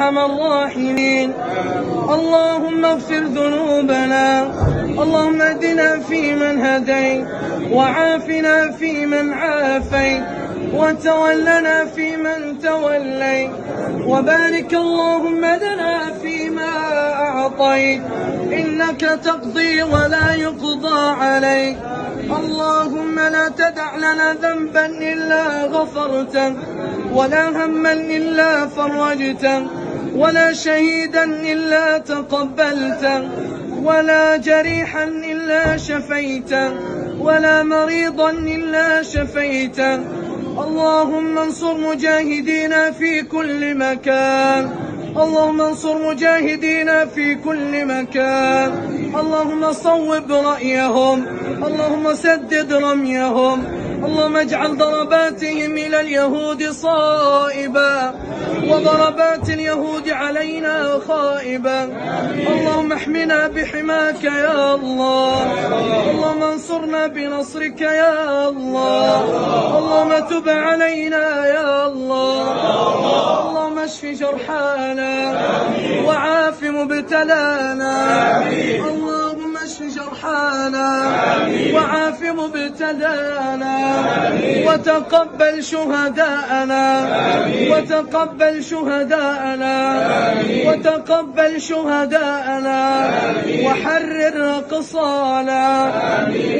أرحم الراحمين. اللهم اغفر ذنوبنا، اللهم اهدنا فيمن هديت، وعافنا فيمن عافيت، وتولنا فيمن توليت، وبارك اللهم لنا فيما أعطيت، إنك تقضي ولا يقضى عليك. اللهم لا تدع لنا ذنبا إلا غفرته، ولا هما إلا فرجته، ولا شهيدا إلا تقبلته، ولا جريحا إلا شفيته، ولا مريضا إلا شفيته. اللهم انصر مجاهدينا في كل مكان، اللهم انصر مجاهدينا في كل مكان. اللهم صوب رأيهم، اللهم سدد رميهم، اللهم اجعل ضرباتهم إلى اليهود صائبا، وضربات اليهود علينا خائبا. اللهم احمنا بحماك يا الله، اللهم انصرنا بنصرك يا الله. اللهم تب علينا يا الله، اللهم اشف جرحانا وعاف مبتلانا. اللهم اشف جرحانا وعاف مبتلانا، وتقبل شهداءنا، وتقبل شهداءنا، وتقبل شهداءنا، وحرر أقصانا،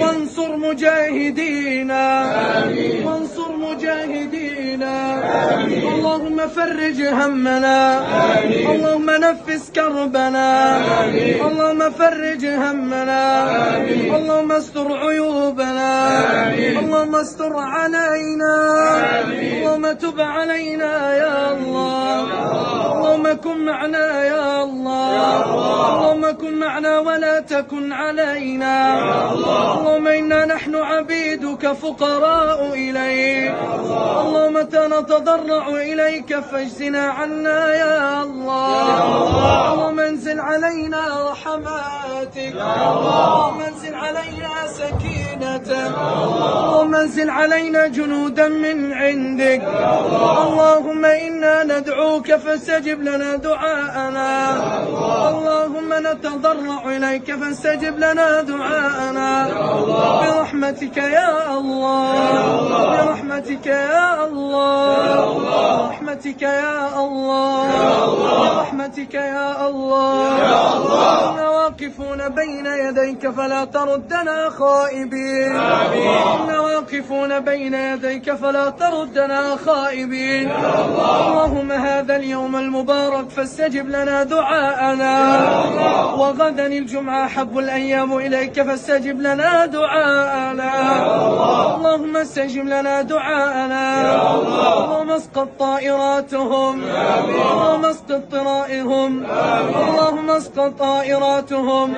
وانصر مجاهدينا، وانصر مجاهدينا. اللهم فرج همنا، اللهم نفس كربنا، اللهم فرج همنا، اللهم استر عيوبنا، اللهم استر علينا، اللهم تب علينا يا الله. اللهم كن معنا يا الله، اللهم كن معنا ولا تكن علينا. اللهم إنا نحن عبيدك فقراء إليك، اللهم نتضرع إليك فاجزنا عنا يا الله. اللهم انزل علينا رحماتك، اللهم انزل علينا سكينتك، اللهم انزل علينا جنودا من عندك. اللهم إنا ندعوك فاستجب لنا دعاءنا، اللهم نتضرع إليك فاستجب لنا دعاءنا، برحمتك يا الله، برحمتك يا الله، برحمتك يا الله، برحمتك يا الله. إنا واقفون بين يديك فلا تردنا خائبين، إنا واقفون بين يديك فلا تردنا خائبين. اللهم هذا اليوم المبارك فاستجب لنا دعاءنا، وغدا الجمعة أحب الأيام إليك فاستجب لنا دعاءنا. اللهم استجب لنا دعاءنا، اللهم اسقط طائراتهم، اللهم اسقط طرائهم، اللهم اسقط طائراتهم،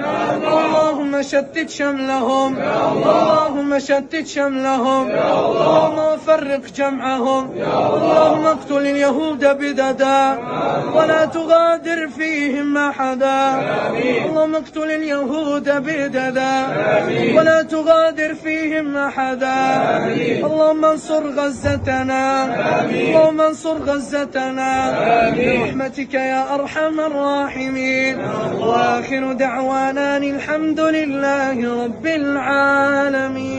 اللهم شتت شملهم، اللهم شتت شملهم، اللهم فرق جمعهم، اللهم اقتل اليهود بددا ولا تغادر فيهم أحدا. اللهم اقتل اليهود بددا ولا تغادر فيهم أحدا. اللهم انصر غزتنا، اللهم انصر غزتنا برحمتك يا أرحم الراحمين. وآخر دعوانا الحمد لله رب العالمين.